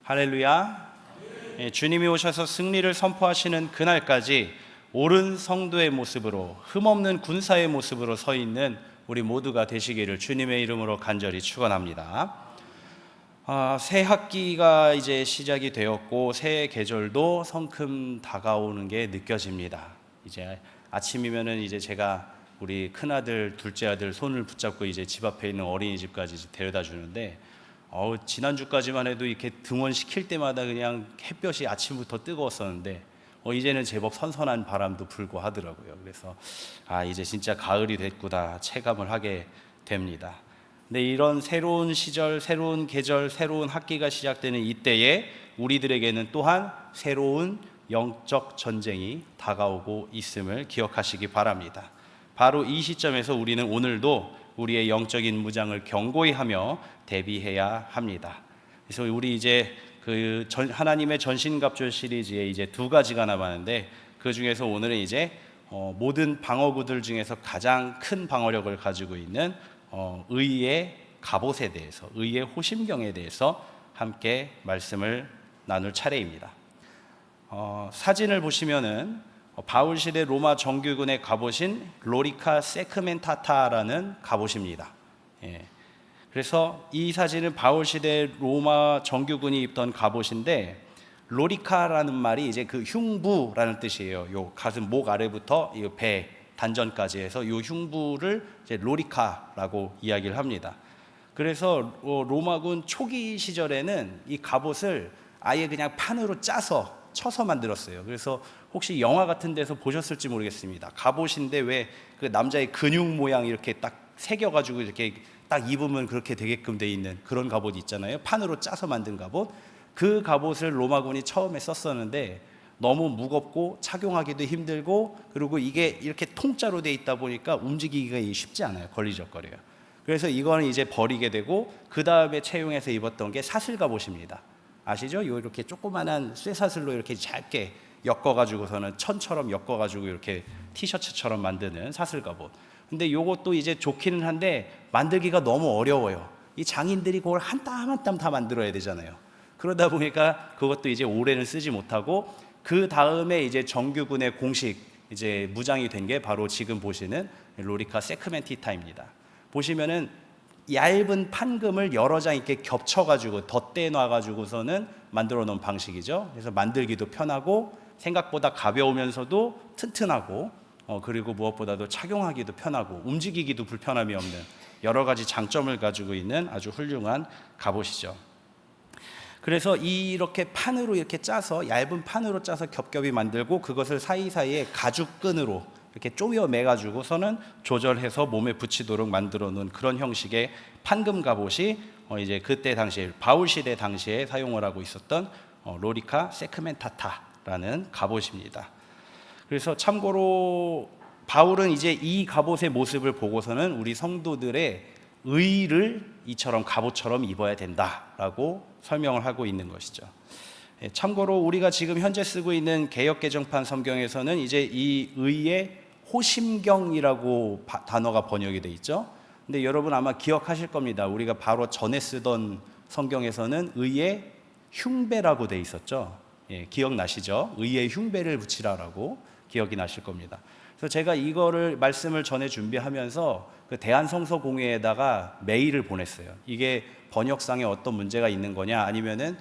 할렐루야. 주님이 오셔서 승리를 선포하시는 그날까지 옳은 성도의 모습으로, 흠없는 군사의 모습으로 서 있는 우리 모두가 되시기를 주님의 이름으로 간절히 축원합니다. 새 학기가 이제 시작이 되었고 새 계절도 성큼 다가오는 게 느껴집니다. 이제 아침이면은 이제 제가 우리 큰아들, 둘째 아들 손을 붙잡고 이제 집 앞에 있는 어린이집까지 이제 데려다 주는데, 지난주까지만 해도 이렇게 등원시킬 때마다 그냥 햇볕이 아침부터 뜨거웠었는데 이제는 제법 선선한 바람도 불고 하더라고요. 그래서 이제 진짜 가을이 됐구나 체감을 하게 됩니다. 근데 이런 새로운 시절, 새로운 계절, 새로운 학기가 시작되는 이때에 우리들에게는 또한 새로운 영적 전쟁이 다가오고 있음을 기억하시기 바랍니다. 바로 이 시점에서 우리는 오늘도 우리의 영적인 무장을 견고히 하며 대비해야 합니다. 그래서 우리 이제 하나님의 전신갑주 시리즈에 이제 두 가지가 남았는데, 그 중에서 오늘은 이제 모든 방어구들 중에서 가장 큰 방어력을 가지고 있는 의의 갑옷에 대해서, 의의 호심경에 대해서 함께 말씀을 나눌 차례입니다. 사진을 보시면은 바울 시대 로마 정규군의 갑옷인 로리카 세크멘타타라는 갑옷입니다. 그래서 이 사진은 바울 시대 로마 정규군이 입던 갑옷인데, 로리카라는 말이 이제 그 흉부라는 뜻이에요. 요 가슴 목 아래부터 이 배 단전까지 해서 요 흉부를 이제 로리카라고 이야기를 합니다. 그래서 로마군 초기 시절에는 이 갑옷을 아예 그냥 판으로 짜서 쳐서 만들었어요. 그래서 혹시 영화 같은 데서 보셨을지 모르겠습니다. 갑옷인데 왜 그 남자의 근육 모양 이렇게 딱 새겨가지고 이렇게 딱 입으면 그렇게 되게끔 돼 있는 그런 갑옷 있잖아요. 판으로 짜서 만든 갑옷. 그 갑옷을 로마군이 처음에 썼었는데 너무 무겁고 착용하기도 힘들고, 그리고 이게 이렇게 통짜로 돼 있다 보니까 움직이기가 쉽지 않아요. 걸리적거려요. 그래서 이거는 이제 버리게 되고, 그 다음에 채용해서 입었던 게 사슬 갑옷입니다. 아시죠? 이렇게 조그만한 쇠사슬로 이렇게 짧게 엮어가지고서는 천처럼 엮어가지고 이렇게 티셔츠처럼 만드는 사슬 갑옷. 근데 이것도 이제 좋기는 한데 만들기가 너무 어려워요. 이 장인들이 그걸 한 땀 한 땀 다 만들어야 되잖아요. 그러다 보니까 그것도 이제 오래는 쓰지 못하고, 그 다음에 이제 정규군의 공식 이제 무장이 된 게 바로 지금 보시는 로리카 세크멘티타입니다. 보시면은 얇은 판금을 여러 장 이렇게 겹쳐가지고 덧대 놔가지고서는 만들어 놓은 방식이죠. 그래서 만들기도 편하고 생각보다 가벼우면서도 튼튼하고, 그리고 무엇보다도 착용하기도 편하고 움직이기도 불편함이 없는 여러 가지 장점을 가지고 있는 아주 훌륭한 갑옷이죠. 그래서 이렇게 판으로 이렇게 짜서, 얇은 판으로 짜서 겹겹이 만들고, 그것을 사이사이에 가죽끈으로 이렇게 쪼여 매가지고서는 조절해서 몸에 붙이도록 만들어 놓은 그런 형식의 판금 갑옷이 이제 그때 당시에 바울 시대 당시에 사용을 하고 있었던 로리카 세크멘타타라는 갑옷입니다. 그래서 참고로 바울은 이제 이 갑옷의 모습을 보고서는 우리 성도들의 의를 이처럼 갑옷처럼 입어야 된다라고 설명을 하고 있는 것이죠. 참고로 우리가 지금 현재 쓰고 있는 개역개정판 성경에서는 이제 이 의의 호심경이라고 단어가 번역이 돼 있죠. 근데 여러분 아마 기억하실 겁니다. 우리가 바로 전에 쓰던 성경에서는 의의 흉배라고 돼 있었죠. 기억나시죠? 의의 흉배를 붙이라라고 기억이 나실 겁니다. 그래서 제가 이거를 말씀을 전에 준비하면서 그 대한성서공회에다가 메일을 보냈어요. 이게 번역상에 어떤 문제가 있는 거냐, 아니면은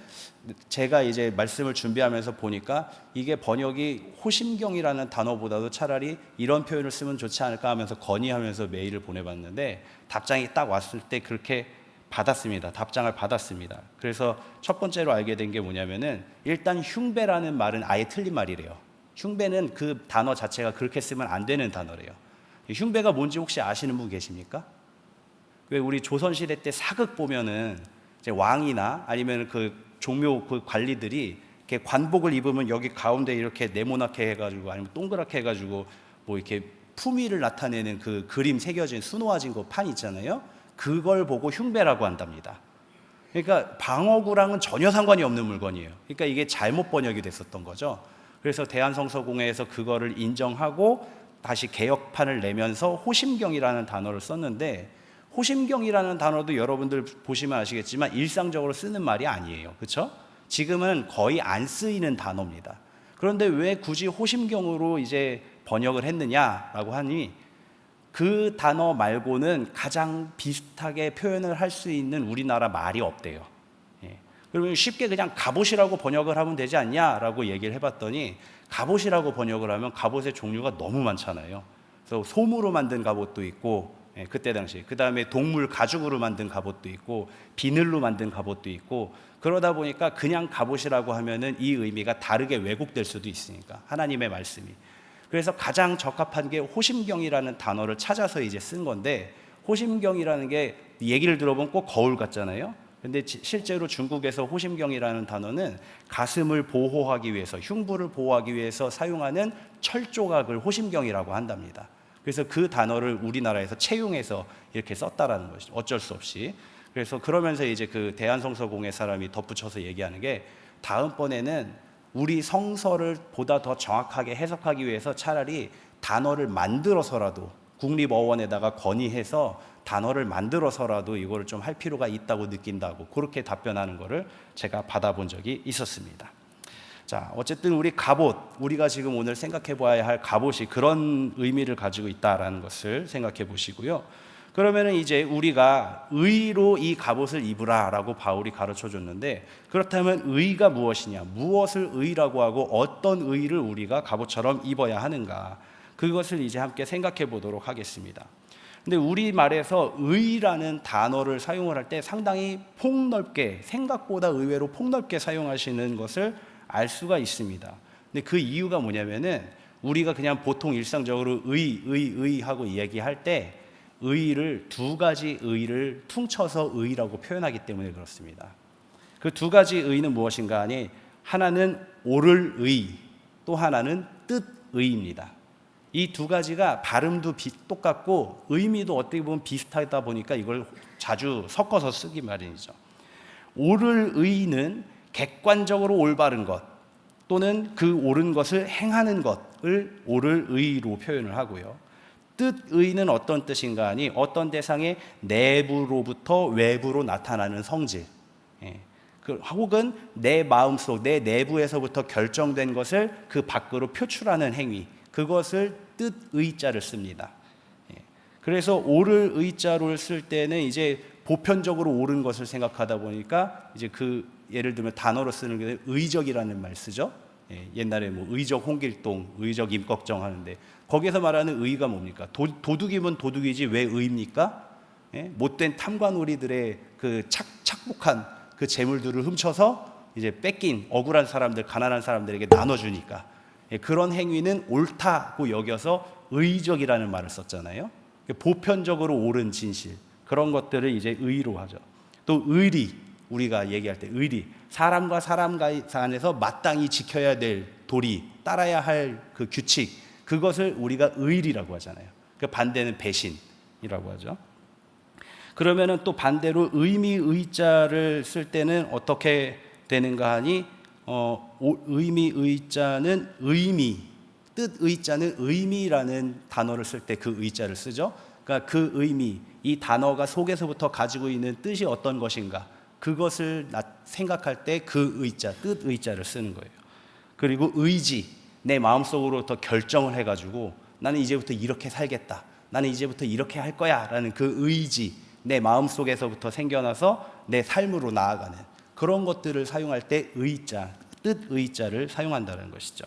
제가 이제 말씀을 준비하면서 보니까 이게 번역이 호심경이라는 단어보다도 차라리 이런 표현을 쓰면 좋지 않을까 하면서 건의하면서 메일을 보내봤는데, 답장이 딱 왔을 때 그렇게 받았습니다. 답장을 받았습니다. 그래서 첫 번째로 알게 된 게 뭐냐면은, 일단 흉배라는 말은 아예 틀린 말이래요. 흉배는 그 단어 자체가 그렇게 쓰면 안 되는 단어래요. 흉배가 뭔지 혹시 아시는 분 계십니까? 왜 우리 조선시대 때 사극 보면은 이제 왕이나 아니면 그 종묘 그 관리들이 이렇게 관복을 입으면 여기 가운데 이렇게 네모나게 해가지고 아니면 동그랗게 해가지고 뭐 이렇게 품위를 나타내는 그 그림 새겨진 수놓아진 그 판 있잖아요. 그걸 보고 흉배라고 한답니다. 그러니까 방어구랑은 전혀 상관이 없는 물건이에요. 그러니까 이게 잘못 번역이 됐었던 거죠. 그래서 대한성서공회에서 그거를 인정하고 다시 개역판을 내면서 호심경이라는 단어를 썼는데, 호심경이라는 단어도 여러분들 보시면 아시겠지만 일상적으로 쓰는 말이 아니에요. 그렇죠? 지금은 거의 안 쓰이는 단어입니다. 그런데 왜 굳이 호심경으로 이제 번역을 했느냐라고 하니 그 단어 말고는 가장 비슷하게 표현을 할 수 있는 우리나라 말이 없대요. 예. 그러면 쉽게 그냥 갑옷이라고 번역을 하면 되지 않냐라고 얘기를 해봤더니 갑옷이라고 번역을 하면 갑옷의 종류가 너무 많잖아요. 그래서 솜으로 만든 갑옷도 있고, 예, 그때 당시 그 다음에 동물 가죽으로 만든 갑옷도 있고 비늘로 만든 갑옷도 있고, 그러다 보니까 그냥 갑옷이라고 하면은 이 의미가 다르게 왜곡될 수도 있으니까 하나님의 말씀이. 그래서 가장 적합한 게 호심경이라는 단어를 찾아서 이제 쓴 건데, 호심경이라는 게 얘기를 들어보면 꼭 거울 같잖아요. 근데 실제로 중국에서 호심경이라는 단어는 가슴을 보호하기 위해서, 흉부를 보호하기 위해서 사용하는 철조각을 호심경이라고 한답니다. 그래서 그 단어를 우리나라에서 채용해서 이렇게 썼다라는 것이죠. 어쩔 수 없이. 그래서 그러면서 이제 그 대한성서공회 사람이 덧붙여서 얘기하는 게, 다음번에는 우리 성서를 보다 더 정확하게 해석하기 위해서 차라리 단어를 만들어서라도 국립어원에다가 건의해서 단어를 만들어서라도 이거를 좀 할 필요가 있다고 느낀다고, 그렇게 답변하는 거를 제가 받아본 적이 있었습니다. 자, 어쨌든 우리 갑옷, 우리가 지금 오늘 생각해 봐야 할 갑옷이 그런 의미를 가지고 있다라는 것을 생각해 보시고요. 그러면은 이제 우리가 의로 이 갑옷을 입으라라고 바울이 가르쳐 줬는데, 그렇다면 의가 무엇이냐, 무엇을 의라고 하고 어떤 의를 우리가 갑옷처럼 입어야 하는가, 그것을 이제 함께 생각해 보도록 하겠습니다. 근데 우리말에서 의라는 단어를 사용을 할 때 상당히 폭넓게, 생각보다 의외로 폭넓게 사용하시는 것을 알 수가 있습니다. 근데 그 이유가 뭐냐면은 우리가 그냥 보통 일상적으로 의 하고 얘기할 때 의를, 두 가지 의를 퉁쳐서 의라고 표현하기 때문에 그렇습니다. 그 두 가지 의는 무엇인가 하니, 하나는 옳을 의, 또 하나는 뜻의입니다. 이 두 가지가 발음도 똑같고 의미도 어떻게 보면 비슷하다 보니까 이걸 자주 섞어서 쓰기 마련이죠. 옳을 의는 객관적으로 올바른 것 또는 그 옳은 것을 행하는 것을 옳을 의로 표현을 하고요. 뜻의는 어떤 뜻인가 하니, 어떤 대상의 내부로부터 외부로 나타나는 성질, 혹은 내 마음속, 내 내부에서부터 결정된 것을 그 밖으로 표출하는 행위, 그것을 뜻의자를 씁니다. 그래서 옳을 의자를 쓸 때는 이제 보편적으로 옳은 것을 생각하다 보니까 이제 그 예를 들면 단어로 쓰는 게 의적이라는 말 쓰죠. 옛날에 뭐 의적 홍길동, 의적 임꺽정 하는데 거기서 말하는 의가 뭡니까? 도둑이면 도둑이지 왜 의입니까? 못된 탐관오리들의 그 착복한 그 재물들을 훔쳐서 이제 뺏긴 억울한 사람들, 가난한 사람들에게 나눠주니까 그런 행위는 옳다고 여겨서 의적이라는 말을 썼잖아요. 보편적으로 옳은 진실, 그런 것들을 이제 의로 하죠. 또 의리, 우리가 얘기할 때 의리, 사람과 사람 간에서 마땅히 지켜야 될 도리, 따라야 할 그 규칙, 그것을 우리가 의리라고 하잖아요. 그 반대는 배신이라고 하죠. 그러면은 또 반대로 의미 의자를 쓸 때는 어떻게 되는가 하니, 의미 의자는 의미, 뜻 의자는 의미라는 단어를 쓸 때 그 의자를 쓰죠. 그러니까 그 의미, 이 단어가 속에서부터 가지고 있는 뜻이 어떤 것인가, 그것을 생각할 때 그 의자, 뜻 의자를 쓰는 거예요. 그리고 의지, 내 마음속으로부터 결정을 해가지고 나는 이제부터 이렇게 살겠다, 나는 이제부터 이렇게 할 거야 라는 그 의지, 내 마음속에서부터 생겨나서 내 삶으로 나아가는 그런 것들을 사용할 때 의자, 뜻 의자를 사용한다는 것이죠.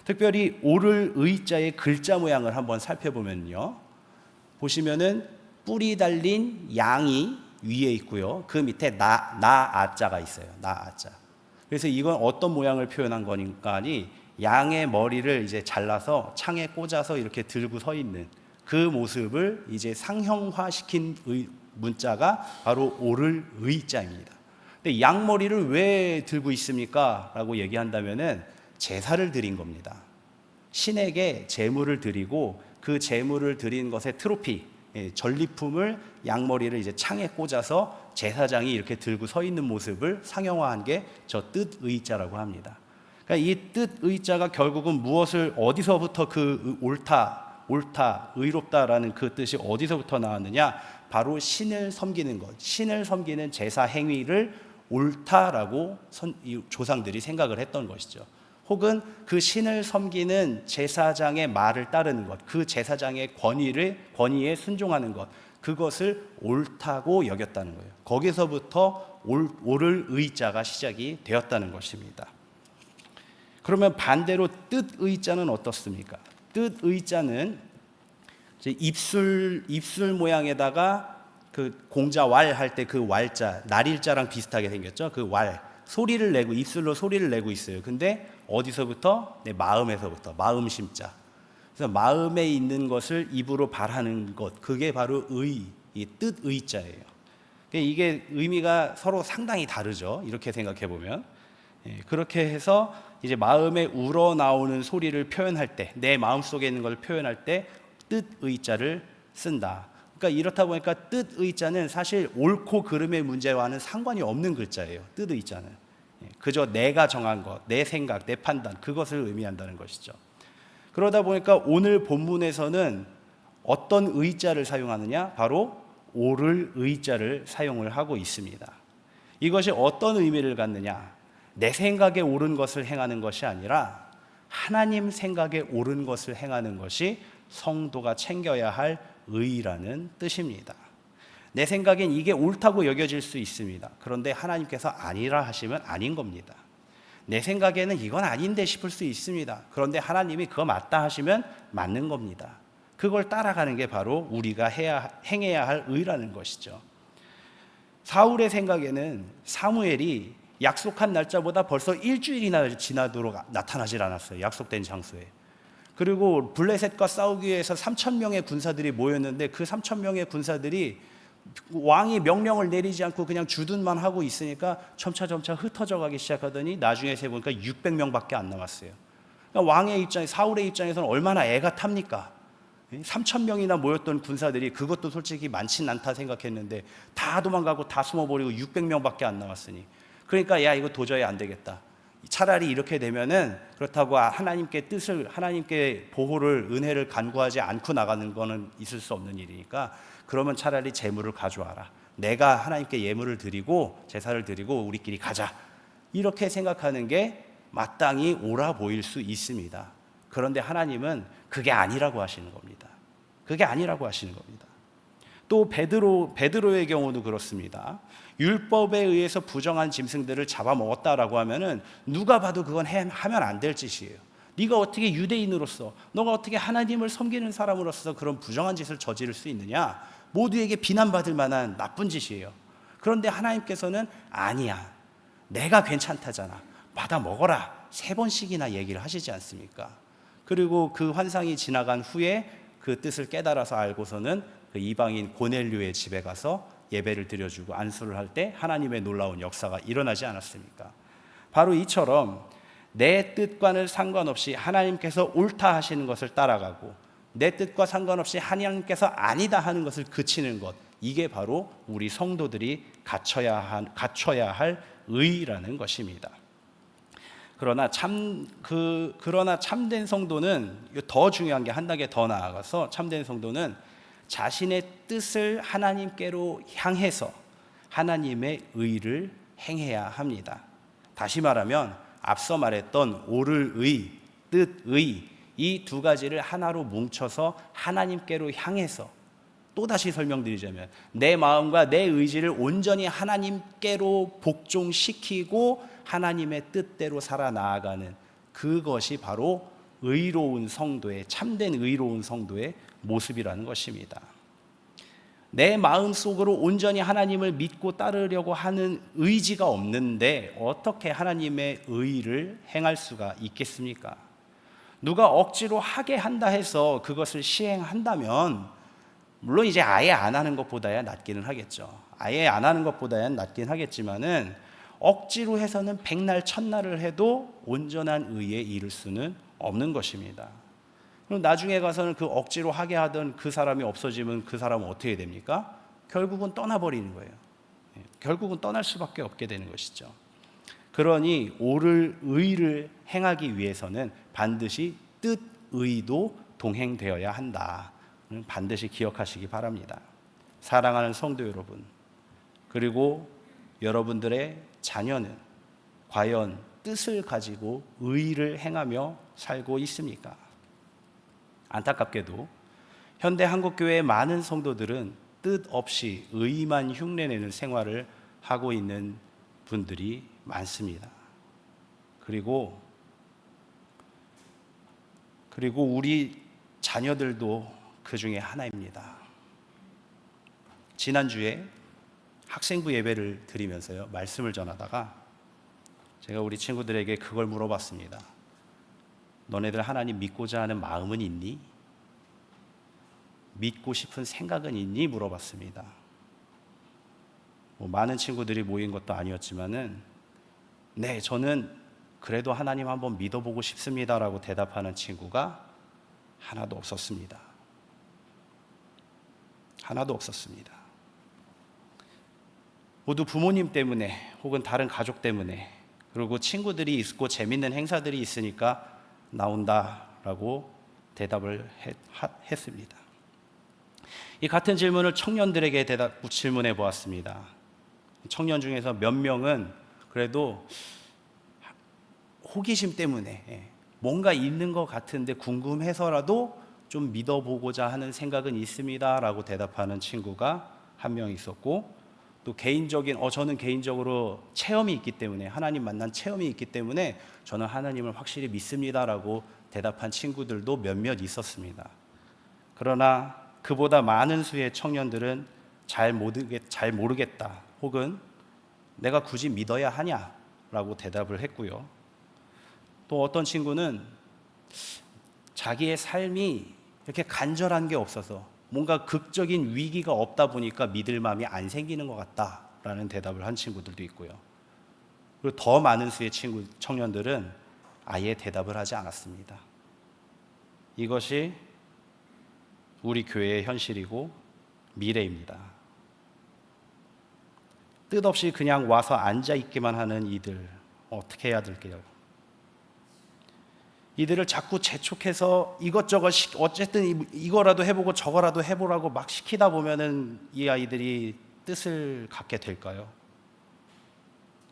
특별히 옳을 의자의 글자 모양을 한번 살펴보면요, 보시면은 뿔이 달린 양이 위에 있고요, 그 밑에 나아자가 있어요. 나아자. 그래서 이건 어떤 모양을 표현한 거니까 하니, 양의 머리를 이제 잘라서 창에 꽂아서 이렇게 들고 서 있는 그 모습을 이제 상형화시킨 문자가 바로 옳을 의자입니다. 근데 양 머리를 왜 들고 있습니까? 라고 얘기한다면은 제사를 드린 겁니다. 신에게 제물을 드리고 그 제물을 드린 것의 트로피, 전리품을 양머리를 이제 창에 꽂아서 제사장이 이렇게 들고 서 있는 모습을 상형화한 게 저 뜻의자라고 합니다. 그러니까 이 뜻의자가 결국은 무엇을, 어디서부터 그 옳다, 의롭다라는 그 뜻이 어디서부터 나왔느냐? 바로 신을 섬기는 것, 신을 섬기는 제사 행위를 옳다라고 이 조상들이 생각을 했던 것이죠. 혹은 그 신을 섬기는 제사장의 말을 따르는 것, 그 제사장의 권위에 순종하는 것, 그것을 옳다고 여겼다는 거예요. 거기서부터 옳을 의자가 시작이 되었다는 것입니다. 그러면 반대로 뜻의자는 어떻습니까? 뜻의자는 입술 모양에다가 그 공자 왈 할 때 그 왈자, 날일자랑 비슷하게 생겼죠. 그 왈, 소리를 내고 입술로 소리를 내고 있어요. 근데 어디서부터? 내 마음에서부터, 마음심자. 그래서 마음에 있는 것을 입으로 발하는 것, 그게 바로 이 뜻의자예요. 이게 의미가 서로 상당히 다르죠. 이렇게 생각해 보면. 그렇게 해서 이제 마음에 우러나오는 소리를 표현할 때, 내 마음속에 있는 걸 표현할 때 뜻의자를 쓴다. 그러니까 이렇다 보니까 뜻의자는 사실 옳고 그름의 문제와는 상관이 없는 글자예요. 뜻의자는 그저 내가 정한 것, 내 생각, 내 판단, 그것을 의미한다는 것이죠. 그러다 보니까 오늘 본문에서는 어떤 의자를 사용하느냐? 바로 옳을 의자를 사용을 하고 있습니다. 이것이 어떤 의미를 갖느냐? 내 생각에 옳은 것을 행하는 것이 아니라 하나님 생각에 옳은 것을 행하는 것이 성도가 챙겨야 할 의라는 뜻입니다. 내 생각엔 이게 옳다고 여겨질 수 있습니다. 그런데 하나님께서 아니라 하시면 아닌 겁니다. 내 생각에는 이건 아닌데 싶을 수 있습니다. 그런데 하나님이 그거 맞다 하시면 맞는 겁니다. 그걸 따라가는 게 바로 우리가 행해야 할 의라는 것이죠. 사울의 생각에는 사무엘이 약속한 날짜보다 벌써 일주일이나 지나도록 나타나질 않았어요. 약속된 장소에. 그리고 블레셋과 싸우기 위해서 3,000명의 군사들이 모였는데 그 3,000명의 군사들이 왕이 명령을 내리지 않고 그냥 주둔만 하고 있으니까 점차 흩어져 가기 시작하더니 나중에 세보니까 600명밖에 안 남았어요. 그러니까 왕의 입장에, 사울의 입장에서는 얼마나 애가 탑니까? 3,000명이나 모였던 군사들이 그것도 솔직히 많진 않다 생각했는데 다 도망가고 다 숨어버리고 600명밖에 안 남았으니, 그러니까 야, 이거 도저히 안 되겠다. 차라리 이렇게 되면은, 그렇다고 하나님께 뜻을, 하나님께 보호를, 은혜를 간구하지 않고 나가는 거는 있을 수 없는 일이니까 그러면 차라리 제물을 가져와라. 내가 하나님께 예물을 드리고 제사를 드리고 우리끼리 가자. 이렇게 생각하는 게 마땅히 옳아 보일 수 있습니다. 그런데 하나님은 그게 아니라고 하시는 겁니다. 그게 아니라고 하시는 겁니다. 또 베드로의 경우도 그렇습니다. 율법에 의해서 부정한 짐승들을 잡아먹었다라고 하면은 누가 봐도 그건 하면 안 될 짓이에요. 네가 어떻게 유대인으로서, 너가 어떻게 하나님을 섬기는 사람으로서 그런 부정한 짓을 저지를 수 있느냐? 모두에게 비난받을 만한 나쁜 짓이에요. 그런데 하나님께서는 아니야, 내가 괜찮다잖아, 받아 먹어라, 3번씩이나 얘기를 하시지 않습니까? 그리고 그 환상이 지나간 후에 그 뜻을 깨달아서 알고서는 그 이방인 고넬료의 집에 가서 예배를 드려주고 안수를 할 때 하나님의 놀라운 역사가 일어나지 않았습니까? 바로 이처럼 내 뜻과는 상관없이 하나님께서 옳다 하시는 것을 따라가고 내 뜻과 상관없이 하나님께서 아니다 하는 것을 그치는 것, 이게 바로 우리 성도들이 갖춰야 할 의라는 것입니다. 그러나 참된 성도는 더 중요한 게 한 단계 더 나아가서, 참된 성도는 자신의 뜻을 하나님께로 향해서 하나님의 의를 행해야 합니다. 다시 말하면 앞서 말했던 옳을 의, 뜻의, 이 두 가지를 하나로 뭉쳐서 하나님께로 향해서, 또다시 설명드리자면 내 마음과 내 의지를 온전히 하나님께로 복종시키고 하나님의 뜻대로 살아나아가는 그것이 바로 의로운 성도의, 참된 의로운 성도의 모습이라는 것입니다. 내 마음속으로 온전히 하나님을 믿고 따르려고 하는 의지가 없는데 어떻게 하나님의 의를 행할 수가 있겠습니까? 누가 억지로 하게 한다 해서 그것을 시행한다면 물론 이제 아예 안 하는 것보다야 낫기는 하겠죠. 아예 안 하는 것보다야 낫긴 하겠지만은 억지로 해서는 백날 천날을 해도 온전한 의에 이를 수는 없는 것입니다. 그럼 나중에 가서는 그 억지로 하게 하던 그 사람이 없어지면 그 사람은 어떻게 됩니까? 결국은 떠나버리는 거예요. 결국은 떠날 수밖에 없게 되는 것이죠. 그러니 옳을 의를 행하기 위해서는 반드시 뜻의도 동행되어야 한다. 반드시 기억하시기 바랍니다. 사랑하는 성도 여러분, 그리고 여러분들의 자녀는 과연 뜻을 가지고 의를 행하며 살고 있습니까? 안타깝게도 현대 한국교회의 많은 성도들은 뜻 없이 의만 흉내내는 생활을 하고 있는 분들이 많습니다. 그리고 우리 자녀들도 그 중에 하나입니다. 지난주에 학생부 예배를 드리면서요, 말씀을 전하다가 제가 우리 친구들에게 그걸 물어봤습니다. 너네들 하나님 믿고자 하는 마음은 있니? 믿고 싶은 생각은 있니? 물어봤습니다. 많은 친구들이 모인 것도 아니었지만은 네, 저는 그래도 하나님 한번 믿어보고 싶습니다라고 대답하는 친구가 하나도 없었습니다. 하나도 없었습니다. 모두 부모님 때문에 혹은 다른 가족 때문에, 그리고 친구들이 있고 재밌는 행사들이 있으니까 나온다라고 대답을 했습니다. 이 같은 질문을 청년들에게 질문해 보았습니다. 청년 중에서 몇 명은 그래도 호기심 때문에 뭔가 있는 것 같은데 궁금해서라도 좀 믿어보고자 하는 생각은 있습니다 라고 대답하는 친구가 한 명 있었고, 또 저는 개인적으로 체험이 있기 때문에, 하나님 만난 체험이 있기 때문에 저는 하나님을 확실히 믿습니다 라고 대답한 친구들도 몇몇 있었습니다. 그러나 그보다 많은 수의 청년들은 잘 모르겠다 혹은 내가 굳이 믿어야 하냐 라고 대답을 했고요. 또 어떤 친구는 자기의 삶이 이렇게 간절한 게 없어서 뭔가 극적인 위기가 없다 보니까 믿을 마음이 안 생기는 것 같다라는 대답을 한 친구들도 있고요. 그리고 더 많은 수의 청년들은 아예 대답을 하지 않았습니다. 이것이 우리 교회의 현실이고 미래입니다. 뜻없이 그냥 와서 앉아있기만 하는 이들, 어떻게 해야 될까요? 이들을 자꾸 재촉해서 이것저것 어쨌든 이거라도 해보고 저거라도 해보라고 막 시키다 보면은 이 아이들이 뜻을 갖게 될까요?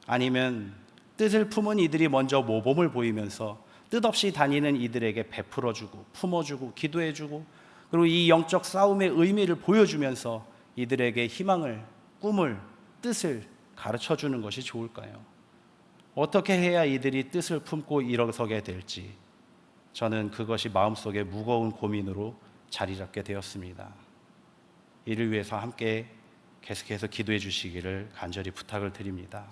아니면 뜻을 품은 이들이 먼저 모범을 보이면서 뜻없이 다니는 이들에게 베풀어주고 품어주고 기도해주고, 그리고 이 영적 싸움의 의미를 보여주면서 이들에게 희망을, 꿈을, 뜻을 가르쳐주는 것이 좋을까요? 어떻게 해야 이들이 뜻을 품고 일어서게 될지 저는 그것이 마음속에 무거운 고민으로 자리 잡게 되었습니다. 이를 위해서 함께 계속해서 기도해 주시기를 간절히 부탁을 드립니다.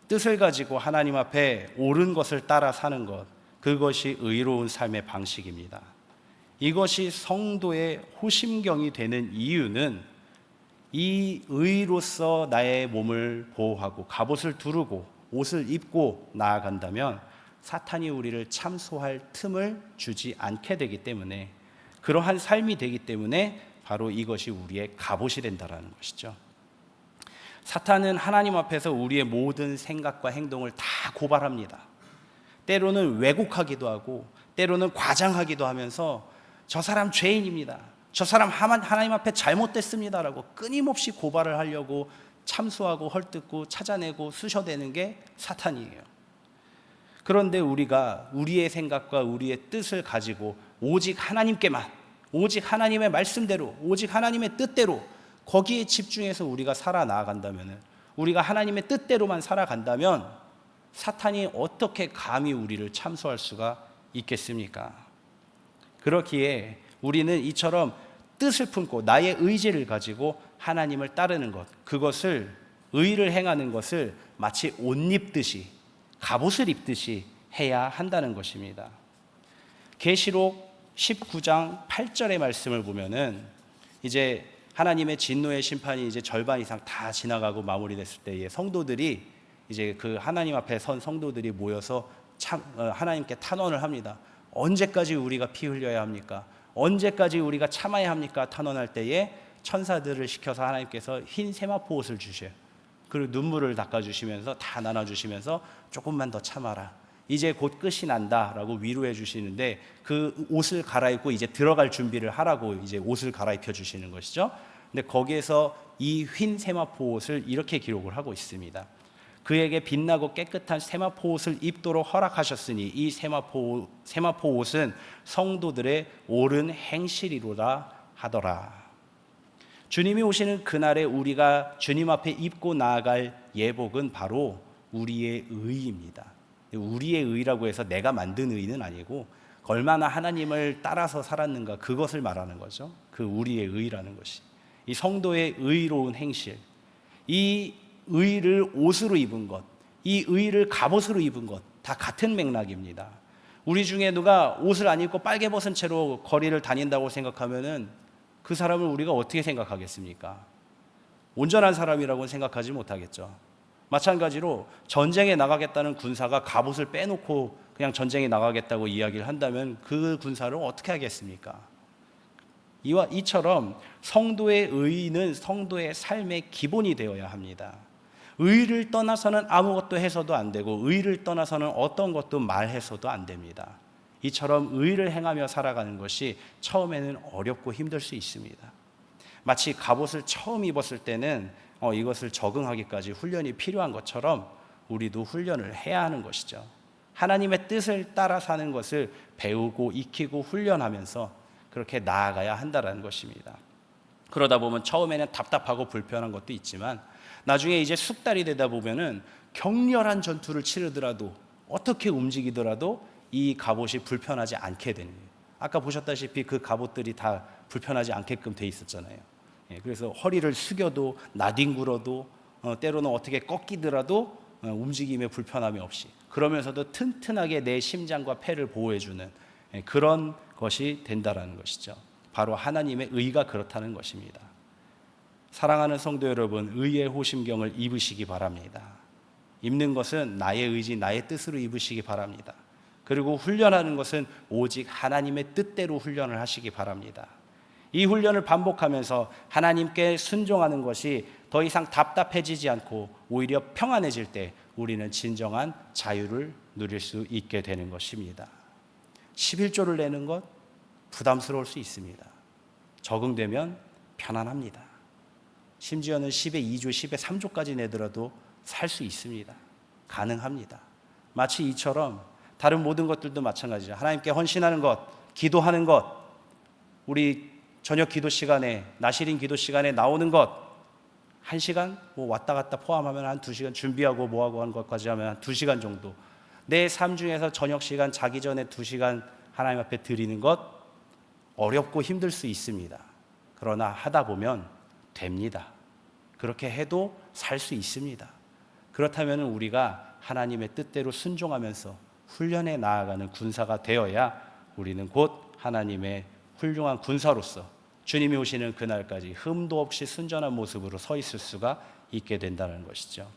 뜻을 가지고 하나님 앞에 옳은 것을 따라 사는 것, 그것이 의로운 삶의 방식입니다. 이것이 성도의 호심경이 되는 이유는 이 의로서 나의 몸을 보호하고 갑옷을 두르고 옷을 입고 나아간다면 사탄이 우리를 참소할 틈을 주지 않게 되기 때문에, 그러한 삶이 되기 때문에 바로 이것이 우리의 갑옷이 된다는 것이죠. 사탄은 하나님 앞에서 우리의 모든 생각과 행동을 다 고발합니다. 때로는 왜곡하기도 하고 때로는 과장하기도 하면서 저 사람 죄인입니다, 저 사람 하나님 앞에 잘못됐습니다 라고 끊임없이 고발을 하려고 참소하고 헐뜯고 찾아내고 쑤셔대는 게 사탄이에요. 그런데 우리가 우리의 생각과 우리의 뜻을 가지고 오직 하나님께만, 오직 하나님의 말씀대로, 오직 하나님의 뜻대로 거기에 집중해서 우리가 살아나간다면, 우리가 하나님의 뜻대로만 살아간다면 사탄이 어떻게 감히 우리를 참소할 수가 있겠습니까? 그렇기에 우리는 이처럼 뜻을 품고 나의 의지를 가지고 하나님을 따르는 것, 그것을, 의를 행하는 것을 마치 옷 입듯이, 갑옷을 입듯이 해야 한다는 것입니다. 계시록 19장 8절의 말씀을 보면은 이제 하나님의 진노의 심판이 이제 절반 이상 다 지나가고 마무리됐을 때에 성도들이, 이제 그 하나님 앞에 선 성도들이 모여서 하나님께 탄원을 합니다. 언제까지 우리가 피 흘려야 합니까? 언제까지 우리가 참아야 합니까? 탄원할 때에 천사들을 시켜서 하나님께서 흰 세마포 옷을 주셔요. 그리고 눈물을 닦아주시면서 다 나눠주시면서 조금만 더 참아라, 이제 곧 끝이 난다라고 위로해 주시는데, 그 옷을 갈아입고 이제 들어갈 준비를 하라고 이제 옷을 갈아입혀 주시는 것이죠. 근데 거기에서 이 휜 세마포 옷을 이렇게 기록을 하고 있습니다. 그에게 빛나고 깨끗한 세마포 옷을 입도록 허락하셨으니 이 세마포 옷은 성도들의 옳은 행실이로다 하더라. 주님이 오시는 그날에 우리가 주님 앞에 입고 나아갈 예복은 바로 우리의 의입니다. 우리의 의라고 해서 내가 만든 의는 아니고 얼마나 하나님을 따라서 살았는가, 그것을 말하는 거죠. 그 우리의 의라는 것이, 이 성도의 의로운 행실, 이 의를 옷으로 입은 것, 이 의를 갑옷으로 입은 것, 다 같은 맥락입니다. 우리 중에 누가 옷을 안 입고 빨개 벗은 채로 거리를 다닌다고 생각하면은 그 사람을 우리가 어떻게 생각하겠습니까? 온전한 사람이라고는 생각하지 못하겠죠. 마찬가지로 전쟁에 나가겠다는 군사가 갑옷을 빼놓고 그냥 전쟁에 나가겠다고 이야기를 한다면 그 군사를 어떻게 하겠습니까? 이처럼 성도의 의는 성도의 삶의 기본이 되어야 합니다. 의를 떠나서는 아무것도 해서도 안 되고 의를 떠나서는 어떤 것도 말해서도 안 됩니다. 이처럼 의를 행하며 살아가는 것이 처음에는 어렵고 힘들 수 있습니다. 마치 갑옷을 처음 입었을 때는 이것을 적응하기까지 훈련이 필요한 것처럼 우리도 훈련을 해야 하는 것이죠. 하나님의 뜻을 따라 사는 것을 배우고 익히고 훈련하면서 그렇게 나아가야 한다는 것입니다. 그러다 보면 처음에는 답답하고 불편한 것도 있지만 나중에 이제 숙달이 되다 보면은 격렬한 전투를 치르더라도 어떻게 움직이더라도 이 갑옷이 불편하지 않게 되는 거예요. 아까 보셨다시피 그 갑옷들이 다 불편하지 않게끔 돼 있었잖아요. 그래서 허리를 숙여도 나뒹굴어도 때로는 어떻게 꺾이더라도 움직임에 불편함이 없이, 그러면서도 튼튼하게 내 심장과 폐를 보호해주는 그런 것이 된다라는 것이죠. 바로 하나님의 의가 그렇다는 것입니다. 사랑하는 성도 여러분, 의의 호심경을 입으시기 바랍니다. 입는 것은 나의 의지, 나의 뜻으로 입으시기 바랍니다. 그리고 훈련하는 것은 오직 하나님의 뜻대로 훈련을 하시기 바랍니다. 이 훈련을 반복하면서 하나님께 순종하는 것이 더 이상 답답해지지 않고 오히려 평안해질 때 우리는 진정한 자유를 누릴 수 있게 되는 것입니다. 11조를 내는 것 부담스러울 수 있습니다. 적응되면 편안합니다. 심지어는 10의 2조, 10의 3조까지 내더라도 살 수 있습니다. 가능합니다. 마치 이처럼 다른 모든 것들도 마찬가지죠. 하나님께 헌신하는 것, 기도하는 것, 우리 저녁 기도 시간에, 나시린 기도 시간에 나오는 것, 1시간 왔다 갔다 포함하면 한 2시간, 준비하고 뭐하고 하는 것까지 하면 한 2시간 정도, 내 삶 중에서 저녁 시간 자기 전에 2시간 하나님 앞에 드리는 것 어렵고 힘들 수 있습니다. 그러나 하다 보면 됩니다. 그렇게 해도 살 수 있습니다. 그렇다면 우리가 하나님의 뜻대로 순종하면서 훈련해 나아가는 군사가 되어야 우리는 곧 하나님의 훌륭한 군사로서 주님이 오시는 그날까지 흠도 없이 순전한 모습으로 서 있을 수가 있게 된다는 것이죠.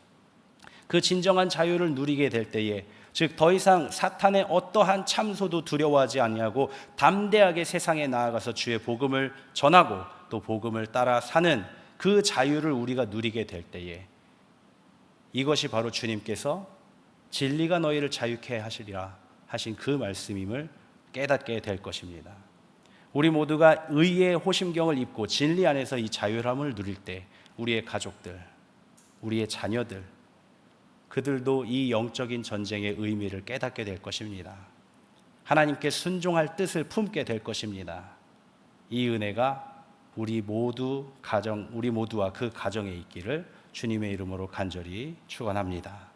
그 진정한 자유를 누리게 될 때에, 즉 더 이상 사탄의 어떠한 참소도 두려워하지 아니하고 담대하게 세상에 나아가서 주의 복음을 전하고 또 복음을 따라 사는 그 자유를 우리가 누리게 될 때에, 이것이 바로 주님께서 진리가 너희를 자유케 하시리라 하신 그 말씀임을 깨닫게 될 것입니다. 우리 모두가 의의 호심경을 입고 진리 안에서 이 자유함을 누릴 때 우리의 가족들, 우리의 자녀들, 그들도 이 영적인 전쟁의 의미를 깨닫게 될 것입니다. 하나님께 순종할 뜻을 품게 될 것입니다. 이 은혜가 우리 모두와 그 가정에 있기를 주님의 이름으로 간절히 축원합니다.